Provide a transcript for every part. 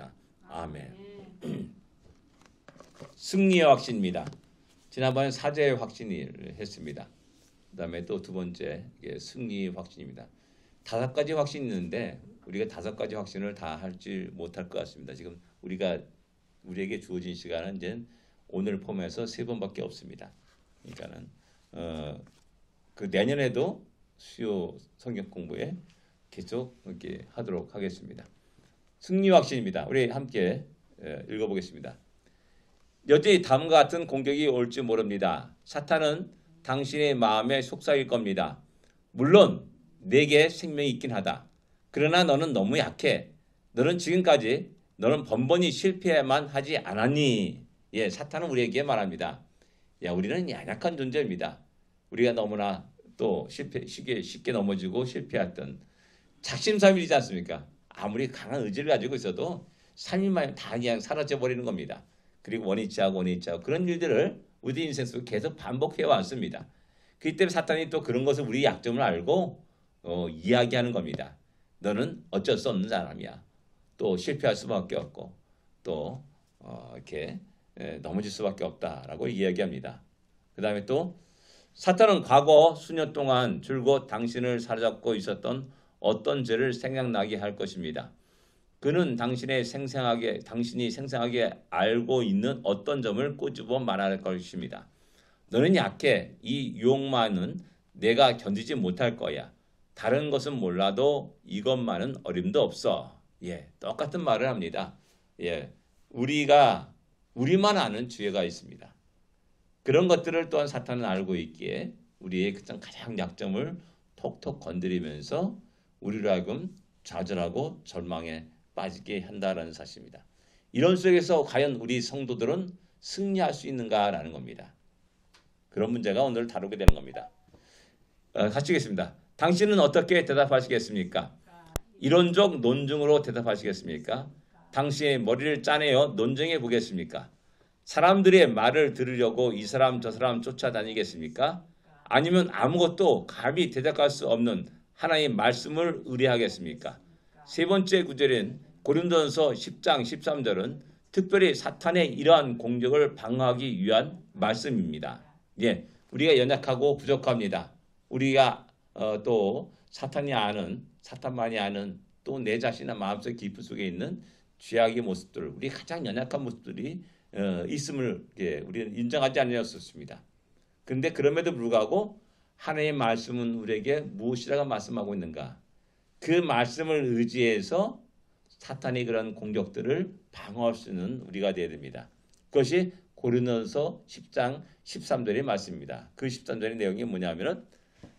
기도합니다. 아멘. 승리의 확신입니다. 지난번에 사죄의 확신을 했습니다. 그 다음에 또 두 번째 승리의 확신입니다. 5가지 확신이 있는데 우리가 5가지 확신을 다 할지 못할 것 같습니다. 지금 우리에게 주어진 시간은 이제 오늘 포함해서 3번밖에 없습니다. 그러니까는 그 내년에도 수요 성경 공부에 계속 이렇게 하도록 하겠습니다. 승리 확신입니다. 우리 함께 읽어보겠습니다. 여전히 다음과 같은 공격이 올지 모릅니다. 사탄은 당신의 마음에 속삭일 겁니다. 물론 내게 생명이 있긴 하다. 그러나 너는 너무 약해. 너는 지금까지 너는 번번이 실패만 하지 않았니? 예, 사탄은 우리에게 말합니다. 야, 우리는 연약한 존재입니다. 우리가 너무나 또 쉽게 넘어지고 실패했던 작심삼일이지 않습니까? 아무리 강한 의지를 가지고 있어도 3일만에 다 그냥 사라져 버리는 겁니다. 그리고 원위치 하고 그런 일들을 우리 인생 속에 계속 반복해 왔습니다. 그렇기 때문에 사탄이 또 그런 것을 우리 약점을 알고 이야기하는 겁니다. 너는 어쩔 수 없는 사람이야. 또 실패할 수밖에 없고 또 이렇게 넘어질 수밖에 없다라고 이야기합니다. 그 다음에 또 사탄은 과거 수년 동안 줄곧 당신을 사로잡고 있었던 어떤 죄를 생각나게 할 것입니다. 그는 당신이 생생하게 알고 있는 어떤 점을 꼬집어 말할 것입니다. 너는 약해. 이 유혹만은 내가 견디지 못할 거야. 다른 것은 몰라도 이것만은 어림도 없어. 예, 똑같은 말을 합니다. 예, 우리만 아는 죄가 있습니다. 그런 것들을 또한 사탄은 알고 있기에 우리의 가장 약점을 톡톡 건드리면서 우리로 하여금 좌절하고 절망에 빠지게 한다라는 사실입니다. 이런 속에서 과연 우리 성도들은 승리할 수 있는가라는 겁니다. 그런 문제가 오늘 다루게 되는 겁니다. 같이 읽겠습니다. 당신은 어떻게 대답하시겠습니까? 이론적 논증으로 대답하시겠습니까? 당신의 머리를 짜내어 논증해 보겠습니까? 사람들의 말을 들으려고 이 사람 저 사람 쫓아다니겠습니까? 아니면 아무것도 감히 대적할 수 없는 하나님의 말씀을 의뢰하겠습니까? 세 번째 구절인 고린도전서 10장 13절은 특별히 사탄의 이러한 공격을 방어하기 위한 말씀입니다. 예, 우리가 연약하고 부족합니다. 우리가 또 사탄만이 아는 또 내 자신의 마음속 깊은 속에 있는 죄악의 모습들, 우리 가장 연약한 모습들이 있음을 우리는 인정하지 않았었습니다. 그런데 그럼에도 불구하고 하나님의 말씀은 우리에게 무엇이라고 말씀하고 있는가? 그 말씀을 의지해서 사탄의 그런 공격들을 방어할 수 있는 우리가 되어야 됩니다. 그것이 고린도전서 10장 13절의 말씀입니다. 그 13절의 내용이 뭐냐면은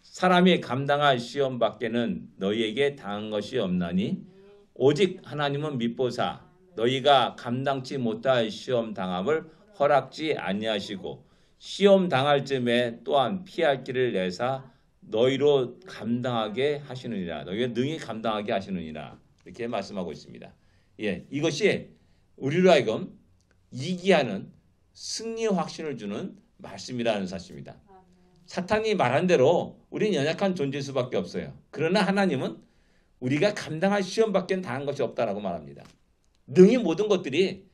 사람이 감당할 시험 밖에는 너희에게 당한 것이 없나니 오직 하나님은 믿보사 너희가 감당치 못할 시험 당함을 허락지 아니하시고 시험 당할 즈음에 또한 피할 길을 내사 너희로 감당하게 하시느니라. 너희가 능히 감당하게 하시느니라. 이렇게 말씀하고 있습니다. 예, 이것이 우리로 하여금 이기하는 승리의 확신을 주는 말씀이라는 사실입니다. 사탄이 말한 대로 우리는 연약한 존재일 수밖에 없어요. 그러나 하나님은 우리가 감당할 시험밖에 당한 것이 없다라고 말합니다. 능히 모든 것들이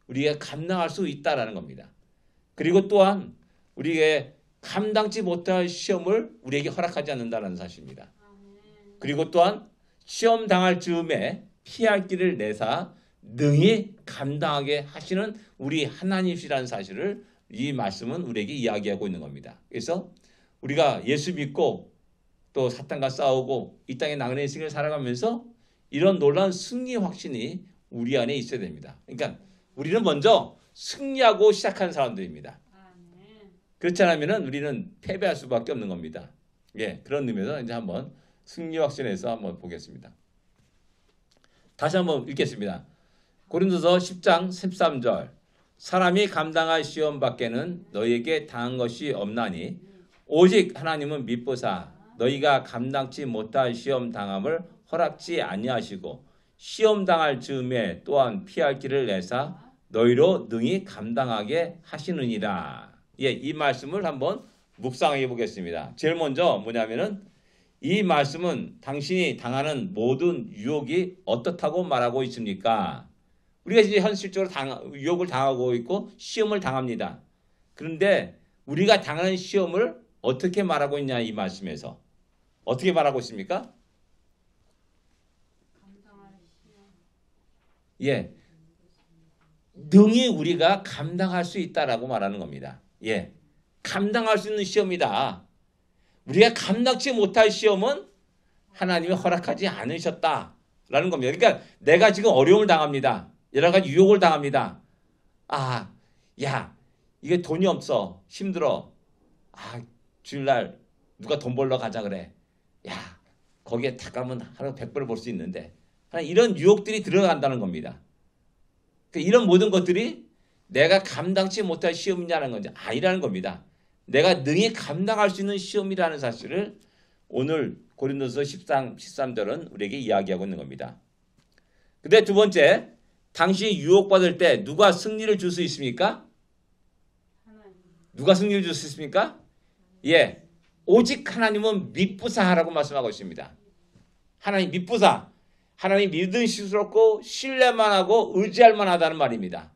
우리가 감당할 수 있다라는 겁니다. 그리고 또한 우리가 감당치 못할 시험을 우리에게 허락하지 않는다는 사실입니다. 그리고 또한 시험 당할 즈음에 피할 길을 내사 능히 감당하게 하시는 우리 하나님이시라는 사실을 이 말씀은 우리에게 이야기하고 있는 겁니다. 그래서 우리가 예수 믿고 또 사탄과 싸우고 이 땅의 나그네 인생을 살아가면서 이런 놀라운 승리 확신이 우리 안에 있어야 됩니다. 그러니까 우리는 먼저 승리하고 시작한 사람들입니다. 그렇지 않으면 우리는 패배할 수밖에 없는 겁니다. 예, 그런 의미에서 이제 한번 승리 확신에서 한번 보겠습니다. 다시 한번 읽겠습니다. 고린도서 10장 13절 사람이 감당할 시험 밖에는 너희에게 당한 것이 없나니 오직 하나님은 믿보사 너희가 감당치 못할 시험 당함을 허락지 아니하시고 시험 당할 즈음에 또한 피할 길을 내사 너희로 능히 감당하게 하시느니라. 예, 이 말씀을 한번 묵상해 보겠습니다. 제일 먼저 뭐냐면은 이 말씀은 당신이 당하는 모든 유혹이 어떻다고 말하고 있습니까? 우리가 이제 현실적으로 유혹을 당하고 있고 시험을 당합니다. 그런데 우리가 당하는 시험을 어떻게 말하고 있냐 이 말씀에서 어떻게 말하고 있습니까? 예, 능히 우리가 감당할 수 있다라고 말하는 겁니다. 예, 감당할 수 있는 시험이다. 우리가 감당치 못할 시험은 하나님이 허락하지 않으셨다라는 겁니다. 그러니까 내가 지금 어려움을 당합니다. 여러 가지 유혹을 당합니다. 아, 야, 이게 돈이 없어. 힘들어. 아, 주일날 누가 돈 벌러 가자 그래. 야, 거기에 다 가면 하루 100불을 벌 수 있는데. 이런 유혹들이 들어간다는 겁니다. 이런 모든 것들이 내가 감당치 못할 시험이냐는 건지 아니라는 겁니다. 내가 능히 감당할 수 있는 시험이라는 사실을 오늘 고린도서 13절은 우리에게 이야기하고 있는 겁니다. 근데 두 번째, 당신이 유혹받을 때 누가 승리를 줄 수 있습니까? 누가 승리를 줄 수 있습니까? 예, 오직 하나님은 미쁘사하라고 말씀하고 있습니다. 하나님 미쁘사, 하나님 믿음직스럽고 신뢰만 하고 의지할 만하다는 말입니다.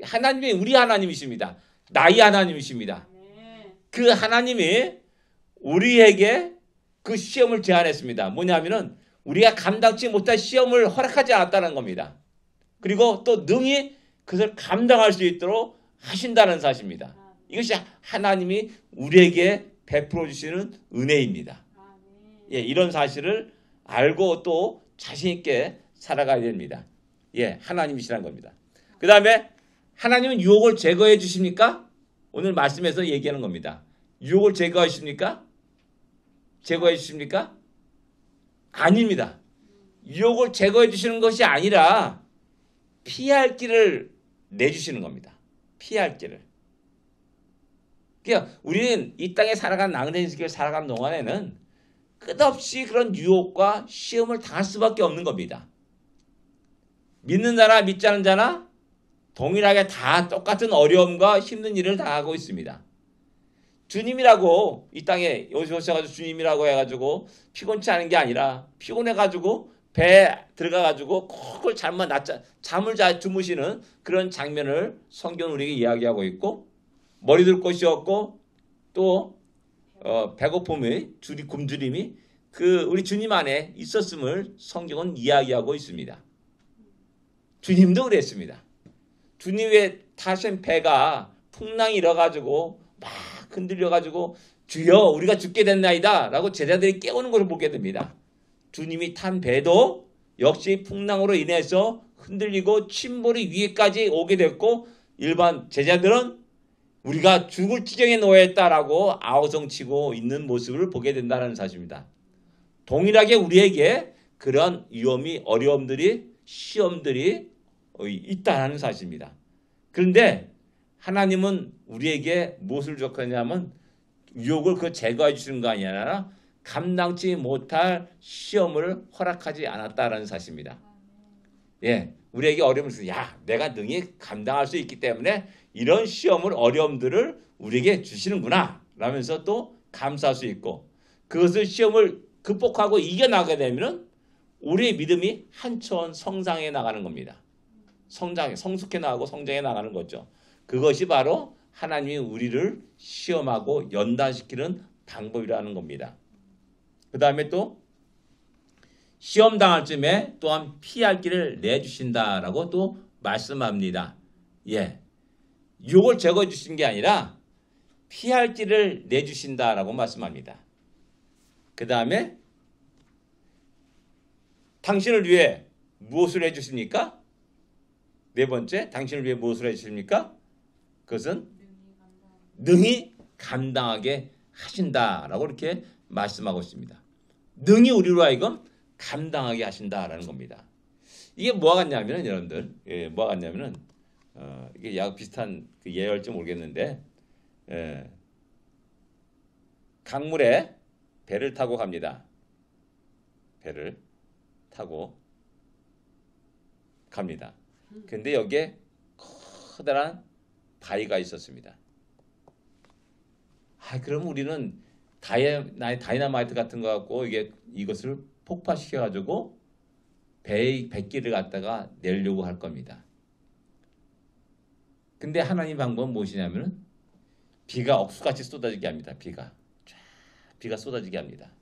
하나님이 우리 하나님이십니다. 나의 하나님이십니다. 그 하나님이 우리에게 그 시험을 제안했습니다. 뭐냐면은 우리가 감당치 못할 시험을 허락하지 않았다는 겁니다. 그리고 또 능히 그것을 감당할 수 있도록 하신다는 사실입니다. 이것이 하나님이 우리에게 베풀어 주시는 은혜입니다. 예, 이런 사실을 알고 또 자신 있게 살아가야 됩니다. 예, 하나님이시란 겁니다. 그 다음에 하나님은 유혹을 제거해 주십니까? 오늘 말씀에서 얘기하는 겁니다. 유혹을 제거해 주십니까? 제거해 주십니까? 아닙니다. 유혹을 제거해 주시는 것이 아니라 피할 길을 내주시는 겁니다. 피할 길을. 그러니까 우리는 이 땅에 살아가는 나그네 인생을 살아가는 동안에는 끝없이 그런 유혹과 시험을 당할 수밖에 없는 겁니다. 믿는 자나 믿지 않는 자나 동일하게 다 똑같은 어려움과 힘든 일을 당하고 있습니다. 주님이라고 이 땅에 오셔가지고 주님이라고 해가지고 피곤치 않은 게 아니라 피곤해가지고 배에 들어가가지고 그걸 잠을 잘 주무시는 그런 장면을 성경은 우리에게 이야기하고 있고 머리 들 곳이 없고 또 배고픔의 굶주림이 우리 주님 안에 있었음을 성경은 이야기하고 있습니다. 주님도 그랬습니다. 주님의 타신 배가 풍랑이 일어가지고 막 흔들려가지고 주여 우리가 죽게 됐나이다 라고 제자들이 깨우는 것을 보게 됩니다. 주님이 탄 배도 역시 풍랑으로 인해서 흔들리고 침몰이 위에까지 오게 됐고 일반 제자들은 우리가 죽을 지경에 놓여있다라고 아우성치고 있는 모습을 보게 된다는 사실입니다. 동일하게 우리에게 그런 위험이 어려움들이 시험들이 있다는 사실입니다. 그런데 하나님은 우리에게 무엇을 줬냐면 유혹을 제거해 주시는 거 아니라 감당치 못할 시험을 허락하지 않았다는 사실입니다. 예, 우리에게 어려움을 주세요. 야, 내가 능히 감당할 수 있기 때문에 이런 시험을 어려움들을 우리에게 주시는구나 라면서 또 감사할 수 있고 그것을 시험을 극복하고 이겨나가게 되면 우리의 믿음이 한 차원 성장해 나가는 겁니다. 성숙해 나가고 성장해 나가는 거죠. 그것이 바로 하나님이 우리를 시험하고 연단시키는 방법이라는 겁니다. 그 다음에 또 시험 당할 쯤에 또한 피할 길을 내주신다라고 또 말씀합니다. 예, 유혹을 제거해 주신 게 아니라 피할 길을 내주신다라고 말씀합니다. 그 다음에 당신을 위해 무엇을 해주십니까? 네 번째, 당신을 위해 무엇을 해주십니까? 그것은 능히 감당하게 하신다라고 이렇게 말씀하고 있습니다. 능히 우리로 하여금 감당하게 하신다라는 겁니다. 이게 뭐가 같냐면은 여러분들, 뭐가 같냐면은 이게 약 비슷한 그 예열지 모르겠는데 강물에 배를 타고 갑니다. 배를 타고 갑니다. 근데 여기에 커다란 바위가 있었습니다. 그럼 우리는 다이너마이트 같은 거 갖고 이것을 폭파시켜 가지고 100기를 갖다가 내려고 할 겁니다. 근데 하나님 방법은 무엇이냐면 비가 억수같이 쏟아지게 합니다. 비가 쏟아지게 합니다.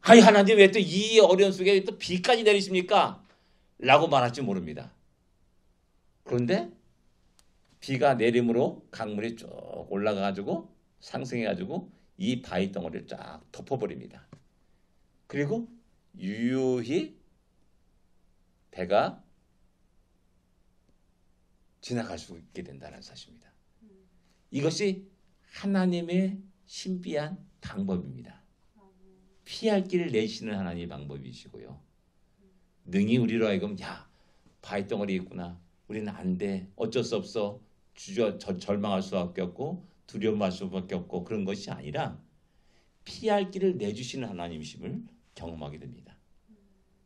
아이 하나님 왜 또 이 어려운 속에 또 비까지 내리십니까? 라고 말할지 모릅니다. 그런데 비가 내림으로 강물이 쭉 올라가가지고 상승해가지고 이 바위 덩어리를 쫙 덮어버립니다. 그리고 유유히 배가 지나갈 수 있게 된다는 사실입니다. 이것이 하나님의 신비한 방법입니다. 피할 길을 내시는 하나님의 방법이시고요. 능히 우리로 하여금 야 바위덩어리 있구나. 우리는 안 돼. 어쩔 수 없어. 절망할 수밖에 없고 두려움할 수밖에 없고 그런 것이 아니라 피할 길을 내주시는 하나님이심을 경험하게 됩니다.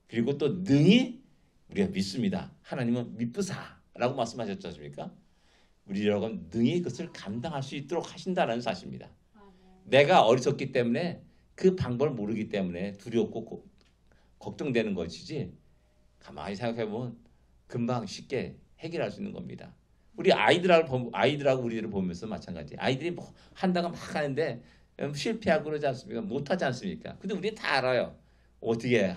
그리고 또 능히 우리가 믿습니다. 하나님은 믿부사라고 말씀하셨지 않습니까? 우리라고 능히 그것을 감당할 수 있도록 하신다는 사실입니다. 내가 어리석기 때문에 그 방법을 모르기 때문에 두렵고 걱정되는 것이지 가만히 생각해보면 금방 쉽게 해결할 수 있는 겁니다. 우리 아이들하고 우리를 보면서 마찬가지. 아이들이 뭐 한다고 막 하는데 실패하고 그러지 않습니까? 못하지 않습니까? 근데 우리는 다 알아요. 어떻게 해야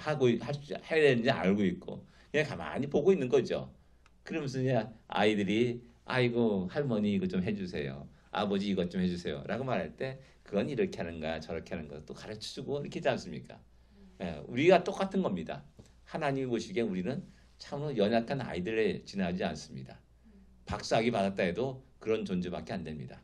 되는지 알고 있고 그냥 가만히 보고 있는 거죠. 그러면서 그냥 아이들이 아이고 할머니 이거 좀 해주세요. 아버지 이것 좀 해주세요. 라고 말할 때 그건 이렇게 하는 거야 저렇게 하는 거야 또 가르쳐주고 이렇게 하지 않습니까? 우리가 똑같은 겁니다. 하나님이 보시기에 우리는 참으로 연약한 아이들에 지나지 않습니다. 박사학위 받았다 해도 그런 존재밖에 안 됩니다.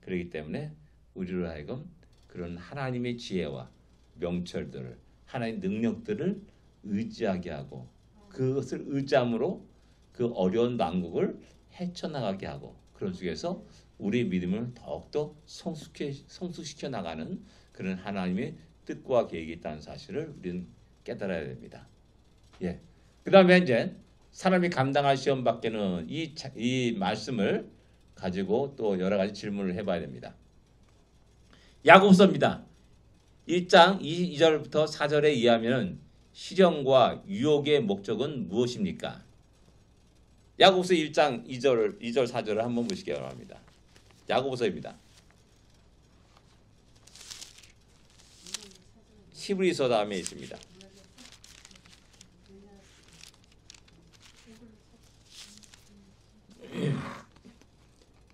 그렇기 때문에 우리로 하여금 그런 하나님의 지혜와 명철들을 하나님의 능력들을 의지하게 하고 그것을 의지함으로 그 어려운 난국을 헤쳐나가게 하고 그런 속에서 우리의 믿음을 더욱더 성숙시켜 나가는 그런 하나님의 뜻과 계획이 있다는 사실을 우리는 깨달아야 됩니다. 예. 그 다음에 이제 사람이 감당할 시험 밖에는 이 말씀을 가지고 또 여러 가지 질문을 해봐야 됩니다. 야고보서입니다. 1장 2절부터 4절에 의하면 시련과 유혹의 목적은 무엇입니까? 야고보서 1장 2절 4절을 한번 보시기 바랍니다. 야고보서입니다. 히브리서 다음에 있습니다.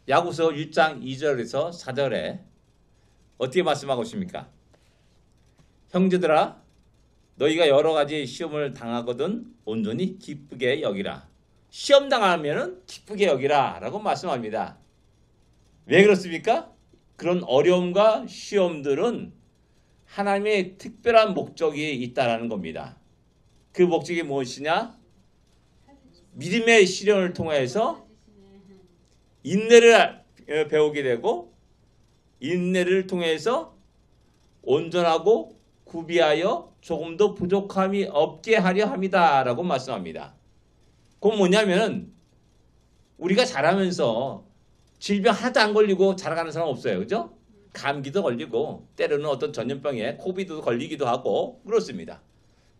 야고보서 1장 2절에서 4절에 어떻게 말씀하고 있습니까? 형제들아 너희가 여러 가지 시험을 당하거든 온전히 기쁘게 여기라. 시험 당하면은 기쁘게 여기라 라고 말씀합니다. 왜 그렇습니까? 그런 어려움과 시험들은 하나님의 특별한 목적이 있다라는 겁니다. 그 목적이 무엇이냐? 믿음의 시련을 통해서 인내를 배우게 되고 인내를 통해서 온전하고 구비하여 조금도 부족함이 없게 하려 합니다 라고 말씀합니다. 그건 뭐냐면 우리가 자라면서 질병 하나도 안 걸리고 자라가는 사람 없어요. 그죠? 감기도 걸리고 때로는 어떤 전염병에 코비드도 걸리기도 하고 그렇습니다.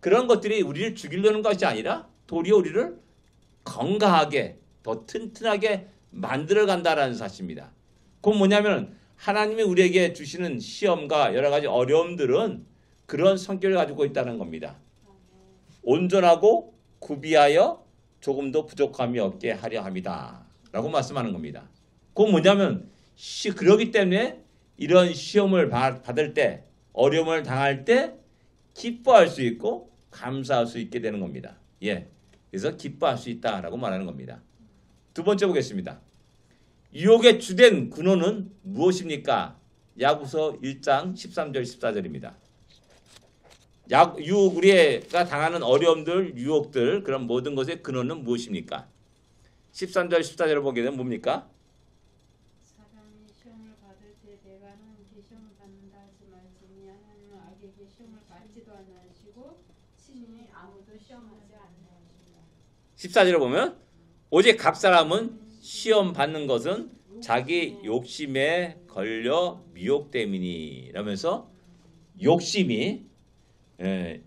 그런 것들이 우리를 죽이려는 것이 아니라 도리어 우리를 건강하게 더 튼튼하게 만들어간다는 사실입니다. 그건 뭐냐면 하나님이 우리에게 주시는 시험과 여러 가지 어려움들은 그런 성격을 가지고 있다는 겁니다. 온전하고 구비하여 조금도 부족함이 없게 하려 합니다 라고 말씀하는 겁니다. 그건 뭐냐면 그러기 때문에 이런 시험을 받을 때 어려움을 당할 때 기뻐할 수 있고 감사할 수 있게 되는 겁니다. 예, 그래서 기뻐할 수 있다라고 말하는 겁니다. 두 번째 보겠습니다. 유혹의 주된 근원은 무엇입니까? 야고보서 1장 13절 14절입니다. 우리가 당하는 어려움들, 유혹들 그런 모든 것의 근원은 무엇입니까? 13절 14절을 보게 되면 뭡니까? 사람이 시험을 받을 때 내가 하나님께 시험을 받는다 하지 말지니 하나님은 악에게 시험을 받지도 않으시고 친히 아무도 시험하지 않으십니다. 14절을 보면 오직 각 사람은 시험 받는 것은 자기 욕심에 걸려 미혹됨이니 라면서 욕심이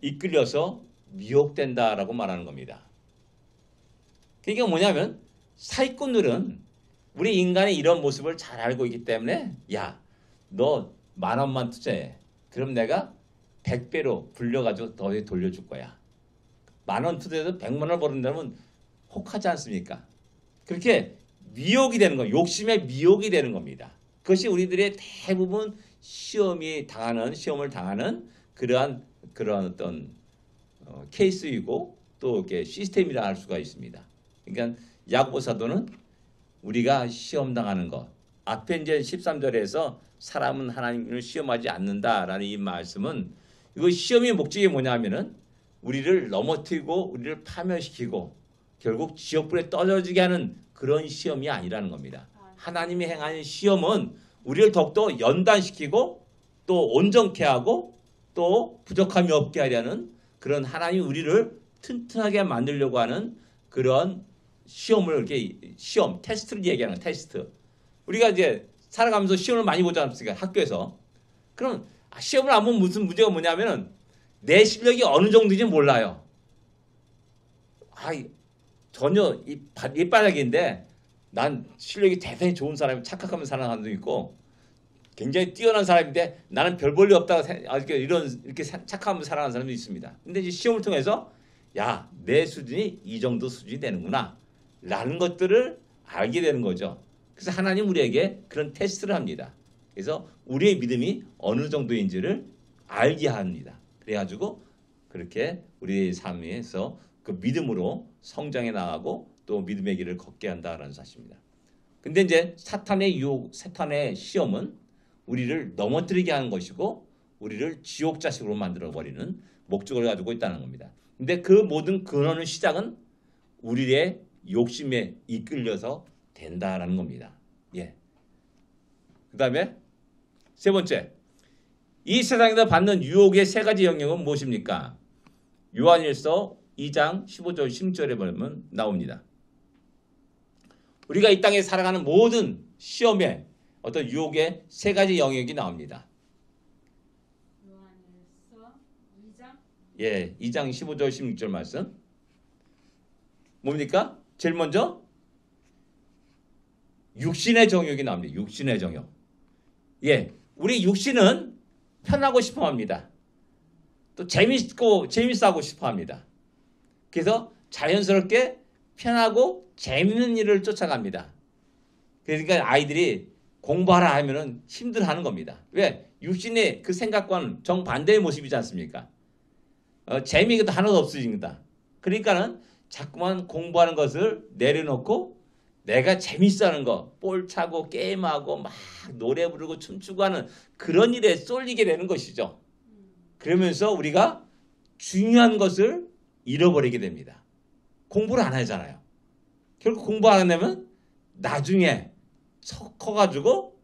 이끌려서 미혹된다라고 말하는 겁니다. 그러니까 뭐냐면 사기꾼들은 우리 인간의 이런 모습을 잘 알고 있기 때문에 야, 너 10,000원만 투자해. 그럼 내가 100배로 불려가지고 너에 돌려줄 거야. 10,000원 투자해서 100만 원 버는다면 혹하지 않습니까? 그렇게 미혹이 되는 거, 욕심의 미혹이 되는 겁니다. 그것이 우리들의 대부분 시험을 당하는 그런 어떤 케이스이고 또 이렇게 시스템이라 할 수가 있습니다. 그러니까 야고보 사도는 우리가 시험 당하는 것, 앞에 이제 13절에서 사람은 하나님을 시험하지 않는다라는 이 말씀은 이거 시험의 목적이 뭐냐면은 우리를 넘어뜨리고 우리를 파멸시키고 결국 지옥불에 떨어지게 하는 그런 시험이 아니라는 겁니다. 하나님이 행하는 시험은 우리를 더욱더 연단시키고 또 온전케 하고 또 부족함이 없게 하려는 그런 하나님이 우리를 튼튼하게 만들려고 하는 그런 시험을 이렇게 테스트를 얘기하는 테스트. 우리가 이제 살아가면서 시험을 많이 보지 않습니까? 학교에서. 그럼 시험을 안 보면 무슨 문제가 뭐냐면은 내 실력이 어느 정도인지 몰라요. 전혀 밑바닥인데 난 실력이 대단히 좋은 사람이 착각하면서 살아가는 사람도 있고 굉장히 뛰어난 사람인데 나는 별 볼 일 없다고 이렇게 착각하면서 살아가는 사람도 있습니다. 근데 이제 시험을 통해서 야, 내 수준이 이 정도 수준이 되는구나 라는 것들을 알게 되는 거죠. 그래서 하나님 우리에게 그런 테스트를 합니다. 그래서 우리의 믿음이 어느 정도인지를 알게 합니다. 그래가지고 그렇게 우리의 삶에서 그 믿음으로 성장해 나가고 또 믿음의 길을 걷게 한다라는 사실입니다. 근데 이제 사탄의 유혹, 사탄의 시험은 우리를 넘어뜨리게 하는 것이고 우리를 지옥 자식으로 만들어 버리는 목적을 가지고 있다는 겁니다. 근데 그 모든 근원의 시작은 우리의 욕심에 이끌려서 된다라는 겁니다. 예. 그다음에 세 번째, 이 세상에서 받는 유혹의 세 가지 영역은 무엇입니까? 요한일서 2장 15절 16절에 보면 나옵니다. 우리가 이 땅에 살아가는 모든 시험에 어떤 유혹의 세 가지 영역이 나옵니다. 요한일서 2장? 예, 2장 15절 16절 말씀. 뭡니까? 제일 먼저 육신의 정욕이 나옵니다. 육신의 정욕. 예, 우리 육신은 편하고 싶어 합니다. 또 재밌어 하고 싶어 합니다. 그래서 자연스럽게 편하고 재밌는 일을 쫓아갑니다. 그러니까 아이들이 공부하라 하면은 힘들어하는 겁니다. 왜? 육신의 그 생각과는 정반대의 모습이지 않습니까? 재미가 하나도 없으니까. 그러니까는 자꾸만 공부하는 것을 내려놓고 내가 재밌어하는 거, 볼 차고 게임하고 막 노래 부르고 춤추고 하는 그런 일에 쏠리게 되는 것이죠. 그러면서 우리가 중요한 것을 잃어버리게 됩니다. 공부를 안 하잖아요. 결국 공부 안 하면 나중에 커가지고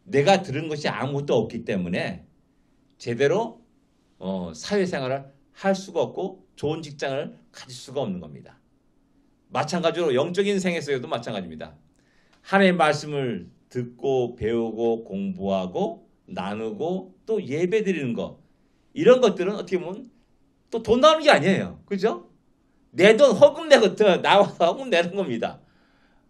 내가 들은 것이 아무것도 없기 때문에 제대로 사회생활을 할 수가 없고 좋은 직장을 가질 수가 없는 겁니다. 마찬가지로 영적인 생에서도 마찬가지입니다. 하나님의 말씀을 듣고 배우고 공부하고 나누고 또 예배 드리는 거, 이런 것들은 어떻게 보면 또 돈 나오는 게 아니에요. 그죠? 내 돈 허금 내거든 나와서 허금 내는 겁니다.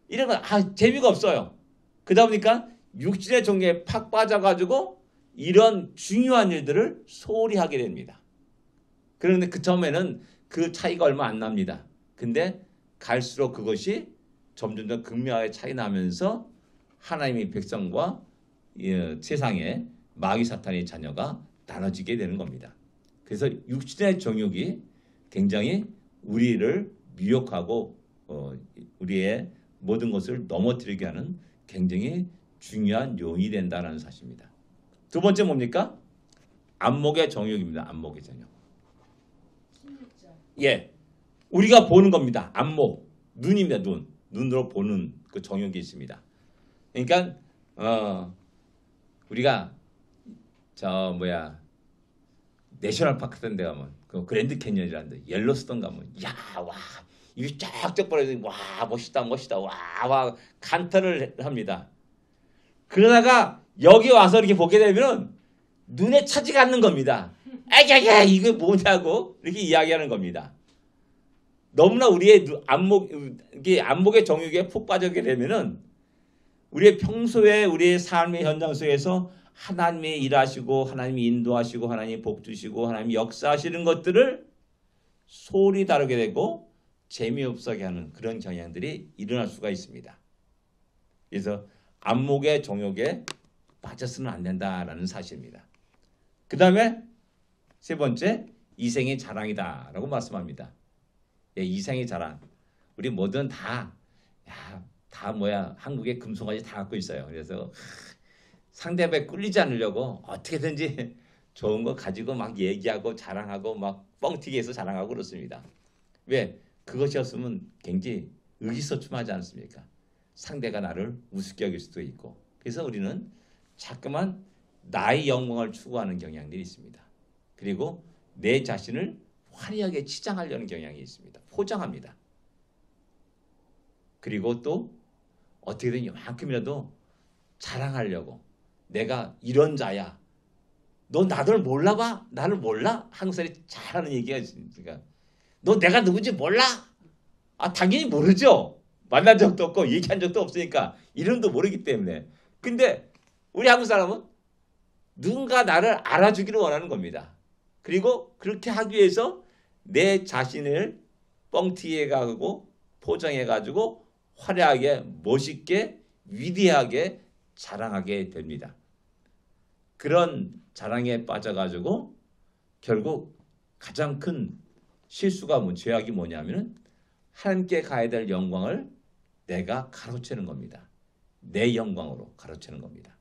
이런 건 재미가 없어요. 그러다 보니까 육신의 종교에 팍 빠져가지고 이런 중요한 일들을 소홀히 하게 됩니다. 그런데 그 처음에는 그 차이가 얼마 안 납니다. 근데 갈수록 그것이 점점 극명하게 차이 나면서 하나님의 백성과 세상의 마귀 사탄의 자녀가 나눠지게 되는 겁니다. 그래서 육신의 정욕이 굉장히 우리를 미혹하고 우리의 모든 것을 넘어뜨리게 하는 굉장히 중요한 요인이 된다는 사실입니다. 두 번째 뭡니까? 안목의 정욕입니다. 안목의 정욕. 16절. 예, 우리가 보는 겁니다. 안목, 눈입니다. 눈으로 보는 그 정욕이 있습니다. 그러니까 우리가 내셔널 파크 같은 데 가면 그 그랜드 캐니언이라는 데 옐로스톤 가면 이게 쫙쫙 벌어져 멋있다 와 감탄을 합니다. 그러다가 여기 와서 이렇게 보게 되면 눈에 차지가 않는 겁니다. 아야야 이거 뭐냐고 이렇게 이야기하는 겁니다. 너무나 우리의 안목의 정욕에 푹 빠지게 되면은 우리의 평소에 우리의 삶의 현장 속에서 하나님이 일하시고 하나님이 인도하시고 하나님이 복 주시고 하나님이 역사하시는 것들을 소홀히 다루게 되고 재미없게 하는 그런 경향들이 일어날 수가 있습니다. 그래서 안목의 정욕에 빠져서는 안 된다라는 사실입니다. 그 다음에 세 번째, 이생의 자랑이다라고 말씀합니다. 예, 이생의 자랑. 우리 뭐든 다 한국의 금송아지 다 갖고 있어요. 그래서 상대방에 꿀리지 않으려고 어떻게든지 좋은 거 가지고 막 얘기하고 자랑하고 막 뻥튀기 해서 자랑하고 그렇습니다. 왜? 그것이 없으면 굉장히 의기소침하지 않습니까? 상대가 나를 우습게 여길 수도 있고. 그래서 우리는 자꾸만 나의 영광을 추구하는 경향들이 있습니다. 그리고 내 자신을 화려하게 치장하려는 경향이 있습니다. 포장합니다. 그리고 또 어떻게든 이만큼이라도 자랑하려고 내가 이런 자야. 너 나를 몰라봐? 나를 몰라? 한국 사람이 잘하는 얘기가 있으니까 너 내가 누군지 몰라? 아 당연히 모르죠. 만난 적도 없고 얘기한 적도 없으니까 이름도 모르기 때문에. 근데 우리 한국 사람은 누군가 나를 알아주기를 원하는 겁니다. 그리고 그렇게 하기 위해서 내 자신을 뻥튀기해가지고 포장해가지고 화려하게 멋있게 위대하게 자랑하게 됩니다. 그런 자랑에 빠져가지고 결국 가장 큰 실수가 죄악이 뭐냐면은 하나님께 가야 될 영광을 내가 가로채는 겁니다. 내 영광으로 가로채는 겁니다.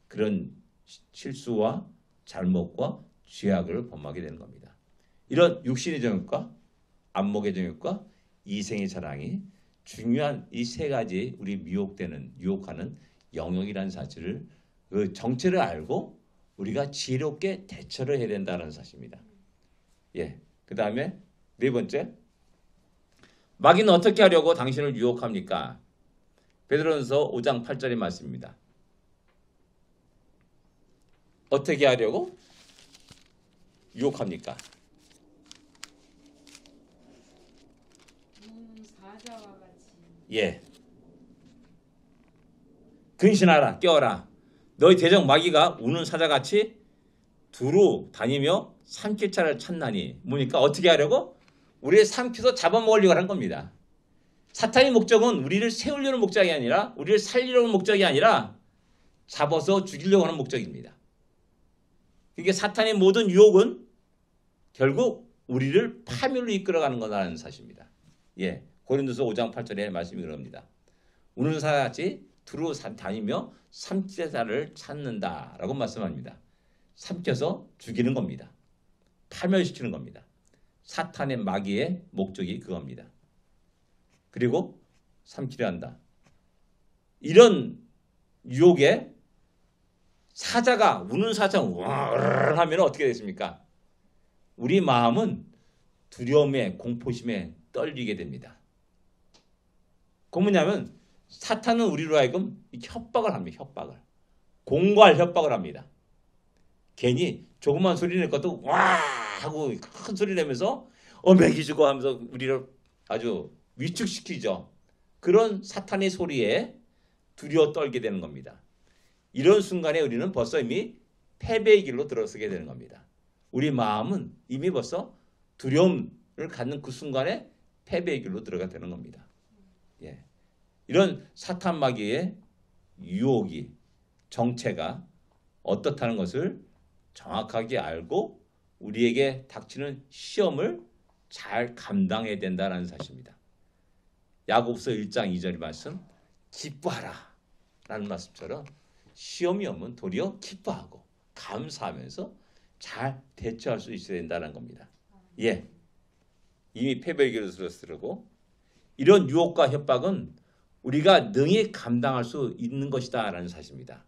그런 실수와 잘못과 죄악을 범하게 되는 겁니다. 이런 육신의 정욕과 안목의 정욕과 이생의 자랑이 중요한 이 세 가지 우리 유혹하는 영역이라는 사실을 그 정체를 알고 우리가 지혜롭게 대처를 해야 된다는 사실입니다. 예. 그 다음에 네 번째, 마귀는 어떻게 하려고 당신을 유혹합니까? 베드로전서 5장 8절의 말씀입니다. 어떻게 하려고 유혹합니까? 사자와 같이. 예. 근신하라, 깨어라. 너희 대적 마귀가 우는 사자같이 두루 다니며 삼킬 자를 찾나니. 뭐니까 어떻게 하려고? 우리를 삼켜서 잡아먹으려고 하는 겁니다. 사탄의 목적은 우리를 세우려는 목적이 아니라 우리를 살리려는 목적이 아니라 잡아서 죽이려고 하는 목적입니다. 그러니까 사탄의 모든 유혹은 결국 우리를 파멸로 이끌어가는 거라는 사실입니다. 예, 고린도서 5장 8절에 말씀이 그럽니다. 우는 사자같이 두루 다니며 삼킬 자를 찾는다라고 말씀합니다. 삼켜서 죽이는 겁니다. 파멸시키는 겁니다. 사탄의 마귀의 목적이 그겁니다. 그리고 삼키려 한다. 이런 유혹에 사자가 우는 사자가 와르르 하면 어떻게 됐습니까? 우리 마음은 두려움에 공포심에 떨리게 됩니다. 그 뭐냐면 사탄은 우리로 하여금 협박을 합니다. 협박을. 공갈 협박을 합니다. 괜히 조그만 소리 낼 것도 와 하고 큰 소리 내면서 먹이주고 하면서 우리를 아주 위축시키죠. 그런 사탄의 소리에 두려워 떨게 되는 겁니다. 이런 순간에 우리는 벌써 이미 패배의 길로 들어서게 되는 겁니다. 우리 마음은 이미 벌써 두려움을 갖는 그 순간에 패배의 길로 들어가 되는 겁니다. 예. 이런 사탄 마귀의 유혹이 정체가 어떻다는 것을 정확하게 알고 우리에게 닥치는 시험을 잘 감당해야 된다는 사실입니다. 야고보서 1장 2절 말씀 기뻐하라 라는 말씀처럼 시험이 오면 도리어 기뻐하고 감사하면서 잘 대처할 수 있어야 된다는 겁니다. 예, 이미 패배의 길로 들어서고 이런 유혹과 협박은 우리가 능히 감당할 수 있는 것이다 라는 사실입니다.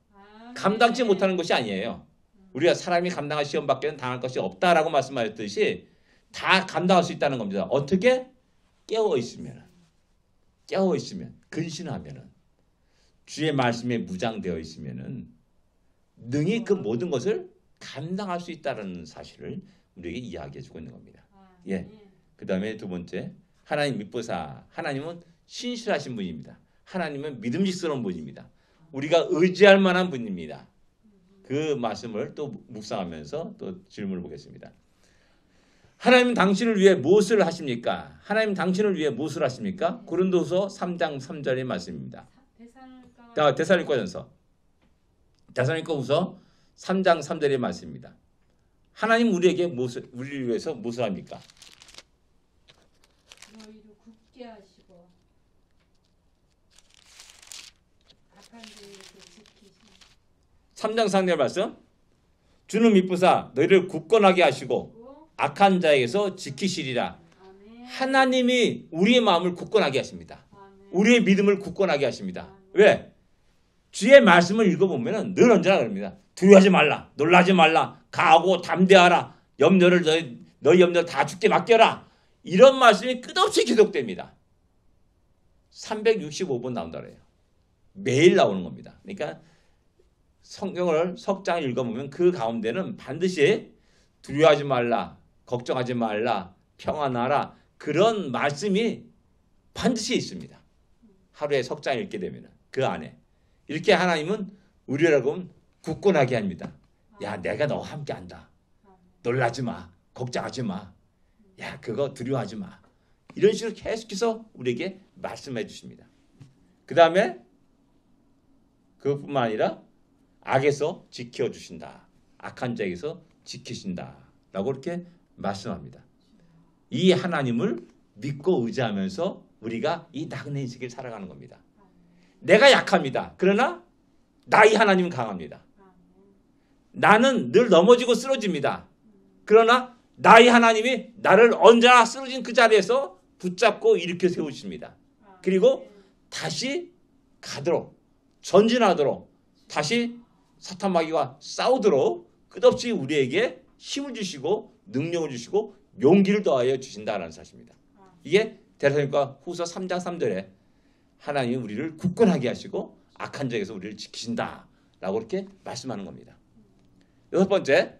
감당치 못하는 것이 아니에요. 우리가 사람이 감당할 시험 밖에는 당할 것이 없다라고 말씀하셨듯이 다 감당할 수 있다는 겁니다. 어떻게? 깨어 있으면 근신하면은 주의 말씀에 무장되어 있으면은 능히 그 모든 것을 감당할 수 있다는 사실을 우리에게 이야기해 주고 있는 겁니다. 예. 아멘. 그 다음에 두 번째, 하나님 믿보사. 하나님은 신실하신 분입니다. 하나님은 믿음직스러운 분입니다. 우리가 의지할 만한 분입니다. 그 말씀을 또 묵상하면서 또 질문을 보겠습니다. 하나님은 당신을 위해 무엇을 하십니까? 하나님 당신을 위해 무엇을 하십니까? 고린도서 3장 3절의 말씀입니다. 데살로니가전서 3장 3절의 말씀입니다. 하나님 우리에게 우리를 위해서 무엇을 합니까? 너희를 굳게 하시고 악한 자에게서 지키시고 3장 3절 말씀. 주는 믿부사 너희를 굳건하게 하시고 악한 자에게서 지키시리라. 아멘. 하나님이 우리의 마음을 굳건하게 하십니다. 아멘. 우리의 믿음을 굳건하게 하십니다. 왜? 주의 말씀을 읽어보면 늘 언제나 그럽니다. 두려워하지 말라, 놀라지 말라, 강하고 담대하라, 너희 염려를 다 주께 맡겨라. 이런 말씀이 끝없이 계속됩니다. 365번 나온다 그래요. 매일 나오는 겁니다. 그러니까 성경을 석장을 읽어보면 그 가운데는 반드시 두려워하지 말라, 걱정하지 말라, 평안하라, 그런 말씀이 반드시 있습니다. 하루에 석장 읽게 되면 그 안에 이렇게 하나님은 우리라고 굳건하게 합니다. 야, 내가 너와 함께한다. 놀라지 마, 걱정하지 마, 야, 그거 두려워하지 마. 이런 식으로 계속해서 우리에게 말씀해 주십니다. 그 다음에 그것뿐만 아니라 악에서 지켜주신다. 악한 자에게서 지키신다. 라고 이렇게 말씀합니다. 이 하나님을 믿고 의지하면서 우리가 이 나그네 인생을 살아가는 겁니다. 내가 약합니다. 그러나 나의 하나님은 강합니다. 나는 늘 넘어지고 쓰러집니다. 그러나 나의 하나님이 나를 언제나 쓰러진 그 자리에서 붙잡고 일으켜 세우십니다. 그리고 다시 가도록, 전진하도록, 다시 사탄 마귀와 싸우도록 끝없이 우리에게 힘을 주시고 능력을 주시고 용기를 더하여 주신다라는 사실입니다. 이게 데살로니가 후서 3장 3절에 하나님이 우리를 굳건하게 하시고 악한 자에게서 우리를 지키신다라고 이렇게 말씀하는 겁니다. 여섯 번째,